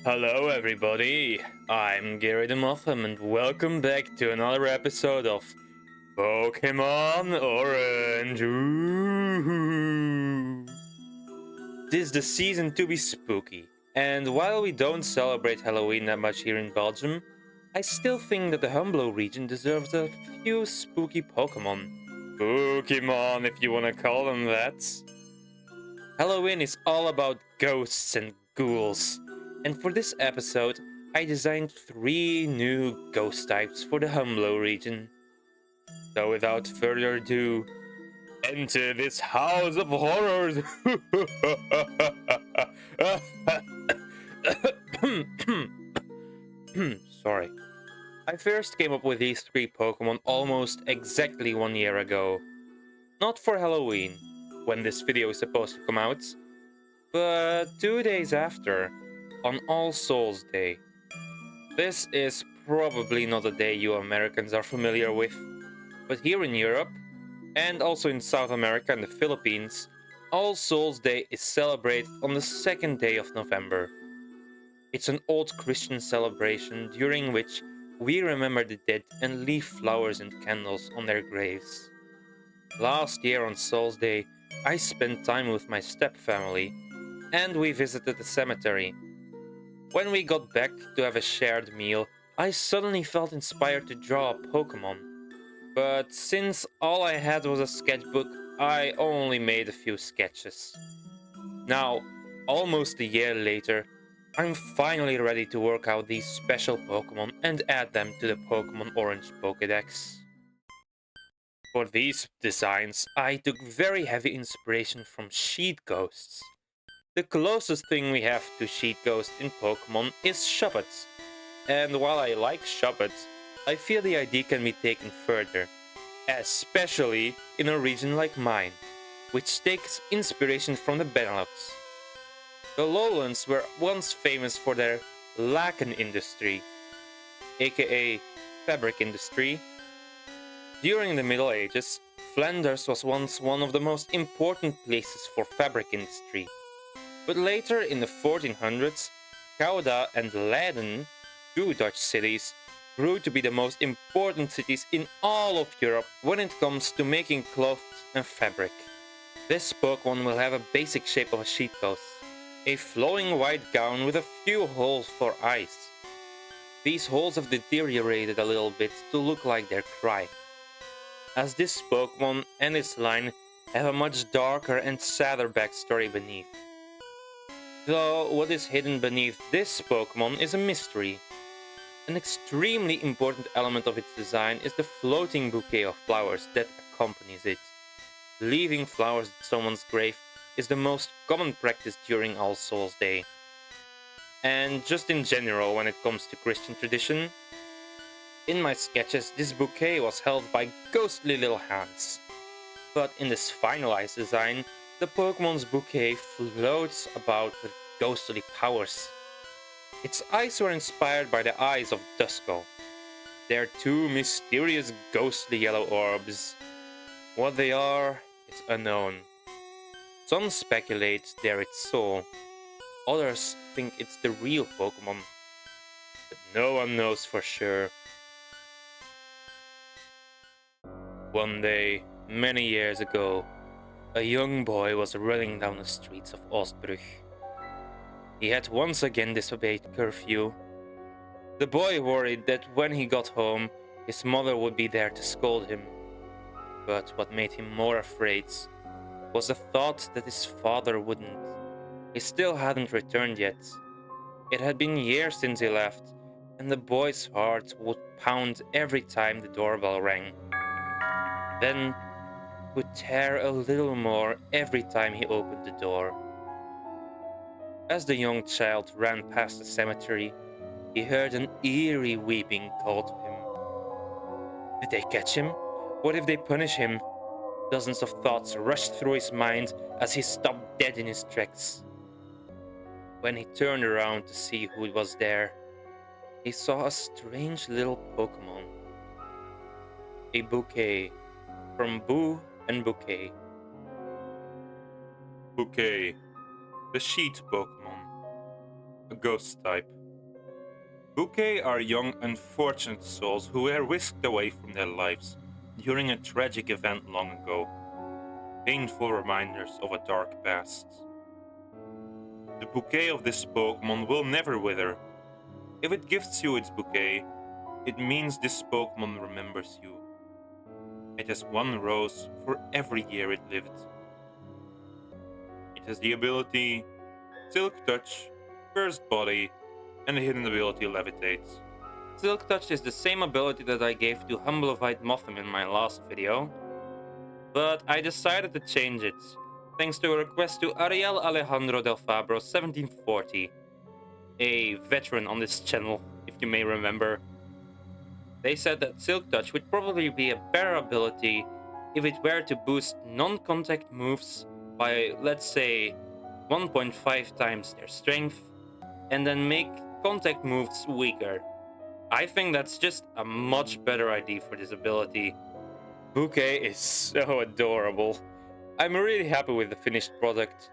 Hello everybody, I'm Gary the Mothim and welcome back to another episode of Pokemon Orange. Ooh. This is the season to be spooky, and while we don't celebrate Halloween that much here in Belgium, I still think that the Humblo region deserves a few spooky Pokemon. Pokemon, if you want to call them that. Halloween is all about ghosts and ghouls, and for this episode, I designed 3 new ghost types for the Humblo region. So without further ado, enter this house of horrors! Sorry. I first came up with these 3 Pokemon almost exactly 1 year ago. Not for Halloween, when this video is supposed to come out, but 2 days after, on All Souls Day. This is probably not a day you Americans are familiar with, but here in Europe, and also in South America and the Philippines, All Souls Day is celebrated on the 2nd day of November. It's an old Christian celebration during which we remember the dead and leave flowers and candles on their graves. Last year on Souls Day, I spent time with my stepfamily, and we visited the cemetery. When we got back to have a shared meal, I suddenly felt inspired to draw a Pokemon. But since all I had was a sketchbook, I only made a few sketches. Now, almost a year later, I'm finally ready to work out these special Pokemon and add them to the Pokemon Orange Pokedex. For these designs, I took very heavy inspiration from sheet ghosts. The closest thing we have to sheet ghosts in Pokemon is Shuppets, and while I like Shuppets, I feel the idea can be taken further, especially in a region like mine, which takes inspiration from the Benelux. The lowlands were once famous for their laken industry, aka fabric industry. During the Middle Ages, Flanders was once one of the most important places for fabric industry. But later in the 1400s, Gouda and Leiden, 2 Dutch cities, grew to be the most important cities in all of Europe when it comes to making clothes and fabric. This Pokemon will have a basic shape of a sheet ghost, a flowing white gown with a few holes for eyes. These holes have deteriorated a little bit to look like they're crying, as this Pokemon and its line have a much darker and sadder backstory beneath. Though what is hidden beneath this Pokemon is a mystery. An extremely important element of its design is the floating bouquet of flowers that accompanies it. Leaving flowers at someone's grave is the most common practice during All Souls Day. And just in general when it comes to Christian tradition, in my sketches this bouquet was held by ghostly little hands. But in this finalized design, the Pokemon's bouquet floats about with ghostly powers. Its eyes were inspired by the eyes of Dusko. They're 2 mysterious ghostly yellow orbs. What they are is unknown. Some speculate they're its soul. Others think it's the real Pokemon. But no one knows for sure. One day, many years ago, a young boy was running down the streets of Oostbrug. He had once again disobeyed curfew. The boy worried that when he got home, his mother would be there to scold him. But what made him more afraid was the thought that his father wouldn't. He still hadn't returned yet. It had been years since he left, and the boy's heart would pound every time the doorbell rang. Then would tear a little more every time he opened the door. As the young child ran past the cemetery, he heard an eerie weeping call to him. Did they catch him? What if they punish him? Dozens of thoughts rushed through his mind as he stopped dead in his tracks. When he turned around to see who was there, he saw a strange little Pokemon. A Bouquet, from Boo and Bouquet. Bouquet, the sheet Pokemon. a ghost type. Booquet are young, unfortunate souls who were whisked away from their lives during a tragic event long ago. Painful reminders of a dark past. The bouquet of this Pokemon will never wither. If it gifts you its bouquet, it means this Pokemon remembers you. It has one rose for every year it lived. It has the ability Silk Touch, Burst Body, and the hidden ability Levitate. Silk Touch is the same ability that I gave to Humblevite Mothim in my last video, but I decided to change it, thanks to a request to Ariel Alejandro del Fabro 1740, a veteran on this channel, if you may remember. They said that Silk Touch would probably be a better ability if it were to boost non-contact moves by, let's say, 1.5 times their strength, and then make contact moves weaker. I think that's just a much better idea for this ability. Bouquet is so adorable. I'm really happy with the finished product.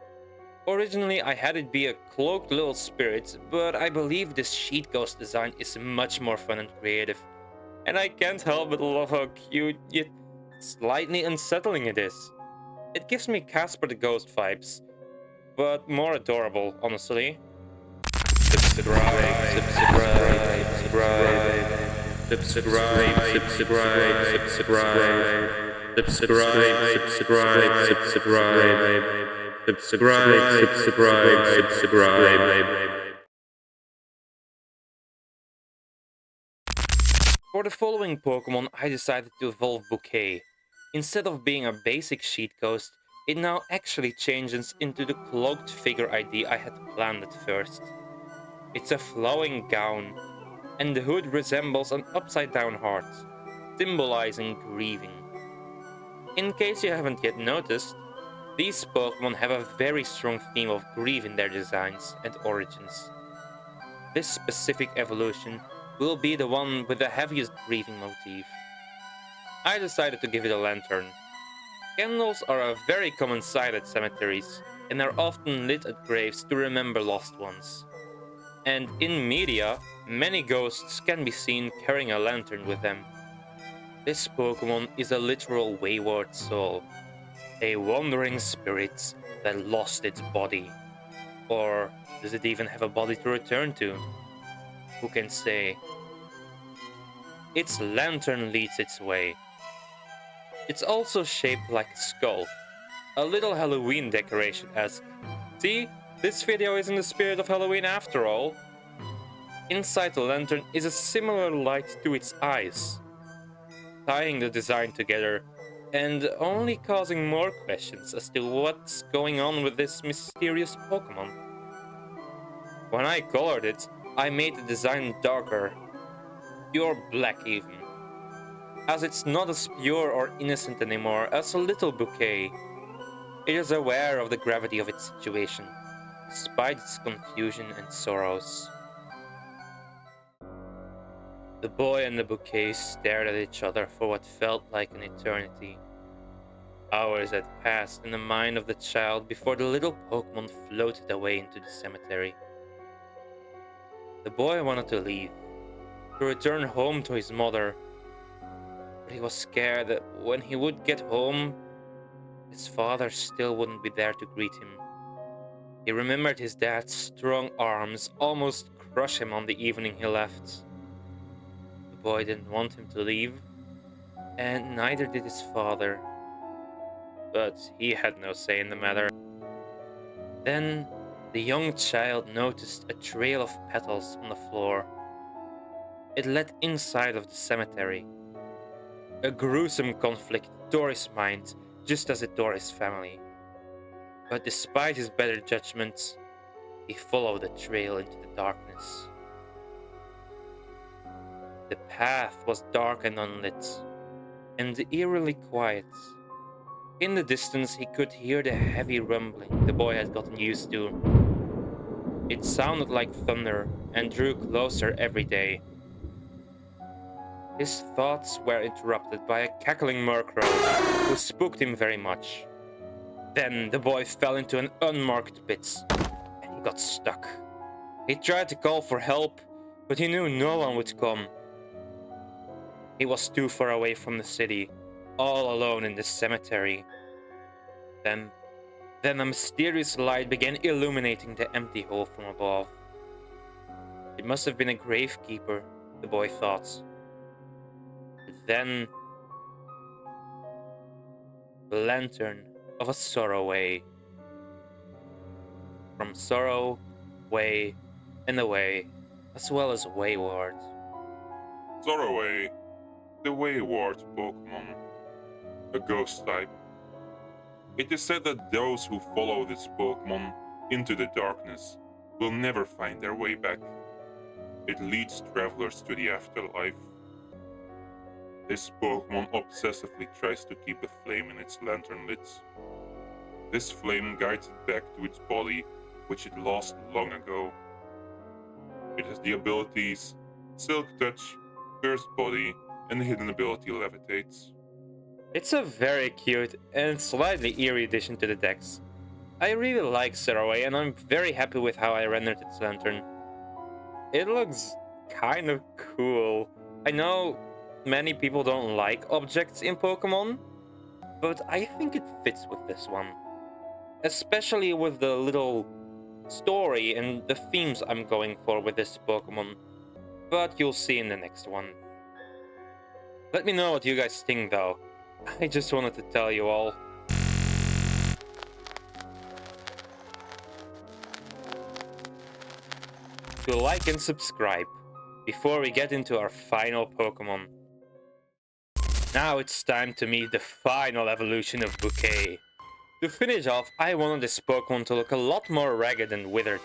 Originally, I had it be a cloaked little spirit, but I believe this sheet ghost design is much more fun and creative. And I can't help but love how cute, yet slightly unsettling it is. It gives me Casper the Ghost vibes, but more adorable, honestly. Subscribe, subscribe, subscribe, subscribe, subscribe, subscribe, subscribe, subscribe, subscribe, subscribe, subscribe. For the following Pokemon, I decided to evolve Bouquet. Instead of being a basic sheet ghost, it now actually changes into the cloaked figure idea I had planned at first. It's a flowing gown, and the hood resembles an upside-down heart, symbolizing grieving. In case you haven't yet noticed, these Pokemon have a very strong theme of grief in their designs and origins. This specific evolution will be the one with the heaviest grieving motif. I decided to give it a lantern. Candles are a very common sight at cemeteries, and are often lit at graves to remember lost ones. And in media, many ghosts can be seen carrying a lantern with them. This Pokemon is a literal wayward soul, a wandering spirit that lost its body. Or does it even have a body to return to? Who can say? Its lantern leads its way. It's also shaped like a skull, a little Halloween decoration-esque. See, this video is in the spirit of Halloween after all. Inside the lantern is a similar light to its eyes, tying the design together and only causing more questions as to what's going on with this mysterious Pokemon. When I colored it, I made the design darker, pure black even, as it's not as pure or innocent anymore as a little Bouquet. It is aware of the gravity of its situation, despite its confusion and sorrows. The boy and the Bouquet stared at each other for what felt like an eternity. Hours had passed in the mind of the child before the little Pokemon floated away into the cemetery. The boy wanted to leave, to return home to his mother, but he was scared that when he would get home, his father still wouldn't be there to greet him. He remembered his dad's strong arms almost crush him on the evening he left. The boy didn't want him to leave, and neither did his father, but he had no say in the matter. Then the young child noticed a trail of petals on the floor. It led inside of the cemetery. A gruesome conflict tore his mind, just as it tore his family. But despite his better judgment, he followed the trail into the darkness. The path was dark and unlit, and eerily quiet. In the distance, he could hear the heavy rumbling the boy had gotten used to. It sounded like thunder and drew closer every day. His thoughts were interrupted by a cackling Murkrow who spooked him very much. Then the boy fell into an unmarked pit and he got stuck. He tried to call for help, but he knew no one would come. He was too far away from the city, all alone in the cemetery. Then a mysterious light began illuminating the empty hole from above. It must have been a gravekeeper, the boy thought. But then, the lantern of a Sorroway. From sorrow, way, and away, as well as wayward. Sorroway, the wayward Pokemon, a ghost type. It is said that those who follow this Pokemon into the darkness will never find their way back. It leads travelers to the afterlife. This Pokemon obsessively tries to keep a flame in its lantern lids. This flame guides it back to its body, which it lost long ago. It has the abilities Silk Touch, Cursed Body, and the hidden ability Levitates. It's a very cute and slightly eerie addition to the dex. I really like Sorroway and I'm very happy with how I rendered its lantern. It looks kind of cool. I know many people don't like objects in Pokemon, but I think it fits with this one. Especially with the little story and the themes I'm going for with this Pokemon. But you'll see in the next one. Let me know what you guys think though. I just wanted to tell you all. To like and subscribe before we get into our final Pokemon. Now it's time to meet the final evolution of Bouquet. To finish off, I wanted this Pokemon to look a lot more ragged and withered.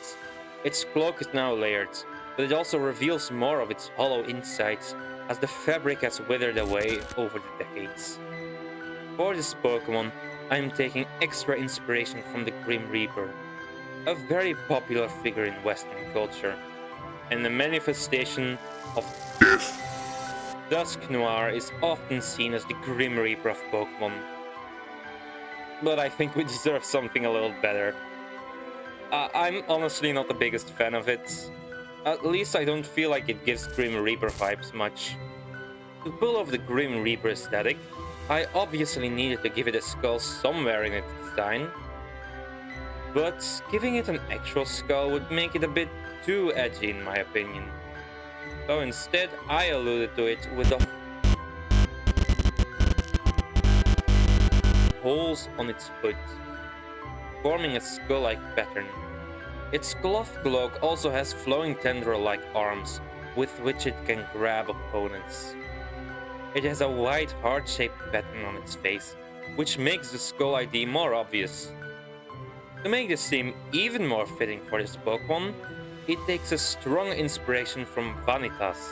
Its cloak is now layered, but it also reveals more of its hollow insides as the fabric has withered away over the decades. For this Pokemon, I am taking extra inspiration from the Grim Reaper, a very popular figure in Western culture, and the manifestation of death. Dusknoir is often seen as the Grim Reaper of Pokemon, but I think we deserve something a little better. I'm honestly not the biggest fan of it. At least I don't feel like it gives Grim Reaper vibes much. To pull off the Grim Reaper aesthetic, I obviously needed to give it a skull somewhere in its design, but giving it an actual skull would make it a bit too edgy in my opinion. So instead, I alluded to it with the holes on its hood, forming a skull-like pattern. Its cloth cloak also has flowing tendril-like arms, with which it can grab opponents. It has a wide heart-shaped pattern on its face, which makes the skull ID more obvious. To make this seem even more fitting for this Pokemon, it takes a strong inspiration from vanitas,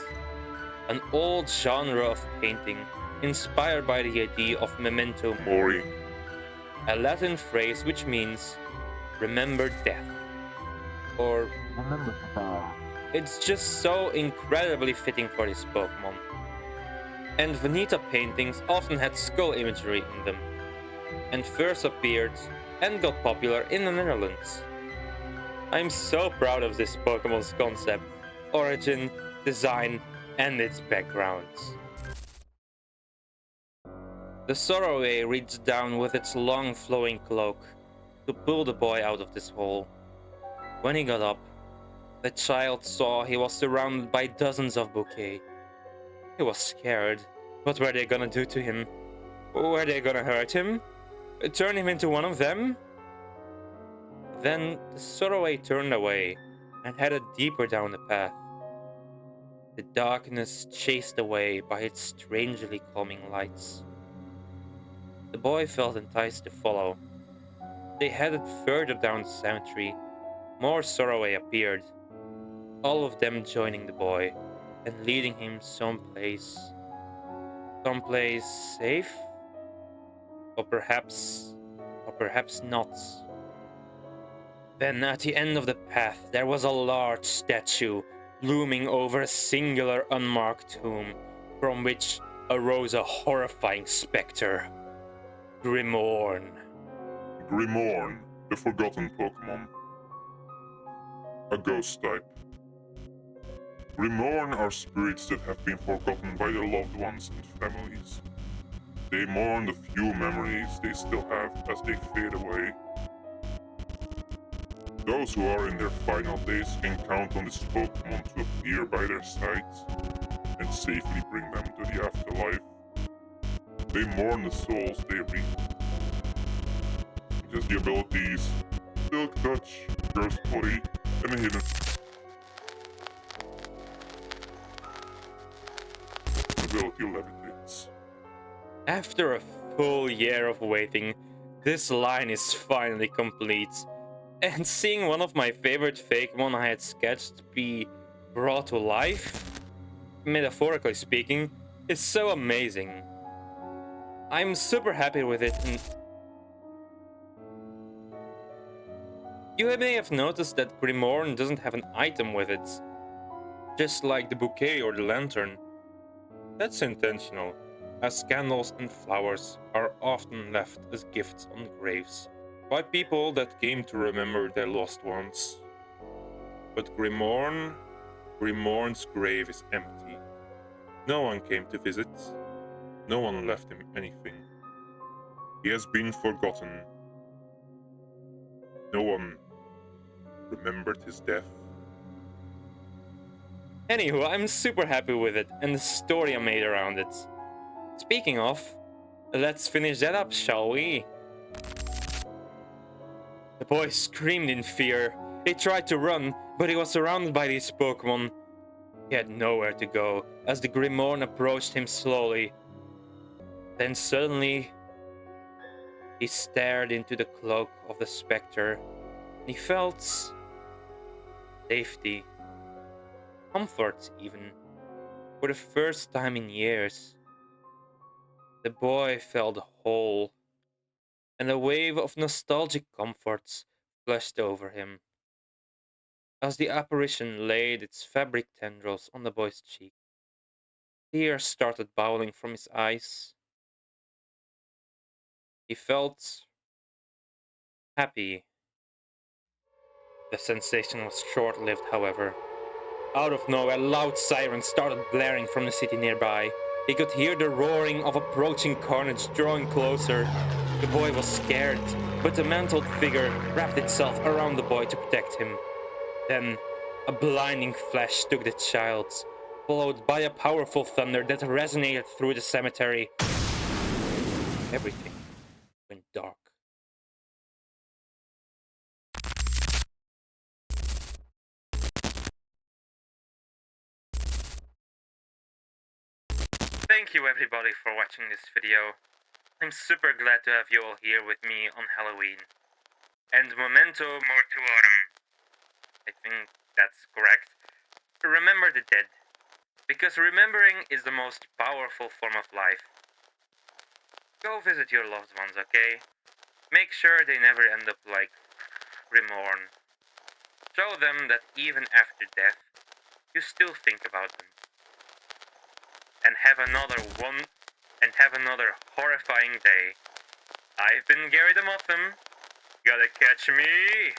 an old genre of painting inspired by the idea of memento mori, a Latin phrase which means remember death, or remember to die. It's just so incredibly fitting for this Pokemon. And Vanita paintings often had skull imagery in them, and first appeared and got popular in the Netherlands. I'm so proud of this Pokemon's concept, origin, design, and its background. The Sorroway reached down with its long flowing cloak to pull the boy out of this hole. When he got up, the child saw he was surrounded by dozens of Bouquet. He was scared. What were they gonna do to him? Were they gonna hurt him? Turn him into one of them? Then the Sorroway turned away and headed deeper down the path. The darkness chased away by its strangely calming lights. The boy felt enticed to follow. They headed further down the cemetery. More Sorroway appeared, all of them joining the boy and leading him someplace safe? Or perhaps not. Then at the end of the path there was a large statue looming over a singular unmarked tomb from which arose a horrifying specter. Grimmourne. Grimmourne, the forgotten Pokemon. a ghost type. Grimmourne are spirits that have been forgotten by their loved ones and families. They mourn the few memories they still have as they fade away. Those who are in their final days can count on this Pokemon to appear by their sides and safely bring them to the afterlife. They mourn the souls they reap. Just the abilities Silk Touch, Curse Body, and Hidden ability Levitates. After a full year of waiting, this line is finally complete. And seeing one of my favorite Fakemon I had sketched be brought to life, metaphorically speaking, is so amazing. I'm super happy with it, and you may have noticed that Grimmourne doesn't have an item with it, just like the bouquet or the lantern. That's intentional, as candles and flowers are often left as gifts on graves by people that came to remember their lost ones. But Grimmourne's grave is empty. No one came to visit. No one left him anything. He has been forgotten. No one remembered his death. Anywho, I'm super happy with it and the story I made around it. Speaking of, let's finish that up, shall we? The boy screamed in fear. He tried to run, but he was surrounded by these Pokemon. He had nowhere to go as the Grimmourne approached him slowly. Then suddenly, he stared into the cloak of the spectre. He felt safety, comfort even, for the first time in years. The boy felt whole, and a wave of nostalgic comforts flushed over him. As the apparition laid its fabric tendrils on the boy's cheek, tears started bowling from his eyes. He felt happy. The sensation was short-lived, however. Out of nowhere, loud sirens started blaring from the city nearby. He could hear the roaring of approaching carnage drawing closer. The boy was scared, but the mantled figure wrapped itself around the boy to protect him. Then, a blinding flash took the child, followed by a powerful thunder that resonated through the cemetery. Everything went dark. Thank you everybody for watching this video. I'm super glad to have you all here with me on Halloween. And memento mortuorum. I think that's correct. Remember the dead. Because remembering is the most powerful form of life. Go visit your loved ones, okay? Make sure they never end up like Grimmourne. Show them that even after death, you still think about them. And have another horrifying day. I've been Gary the Mothim. Gotta catch me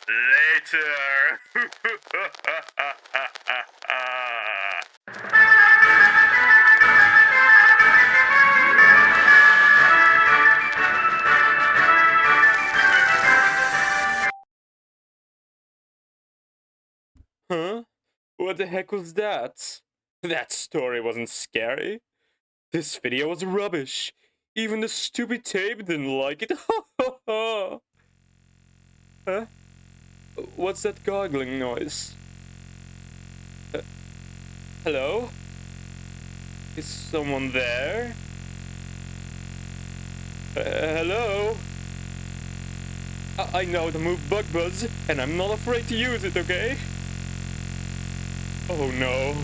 later. Huh? What the heck was that? That story wasn't scary. This video was rubbish. Even the stupid tape didn't like it. Huh? What's that gargling noise? Hello? Is someone there? Hello? I know the move Bug Buzz, and I'm not afraid to use it, okay? Oh no.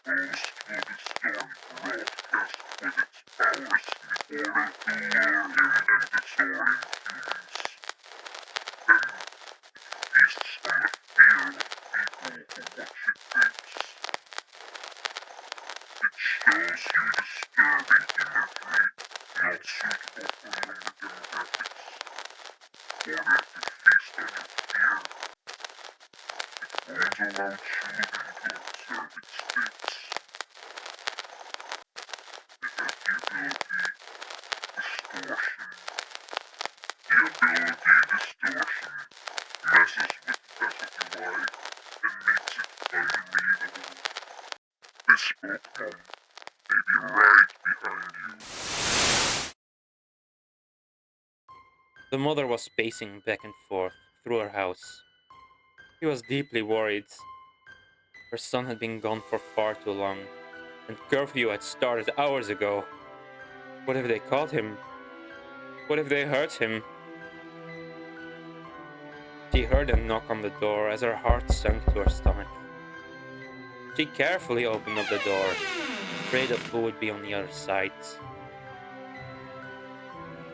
Vhost will be stolen broadcast with its powers before they lure him into The mother was pacing back and forth through her house. She was deeply worried. Her son had been gone for far too long, and curfew had started hours ago. What if they caught him? What if they hurt him? She heard a knock on the door as her heart sunk to her stomach. She carefully opened up the door, afraid of who would be on the other side.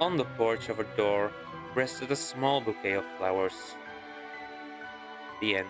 On the porch of her door rested a small bouquet of flowers. The end.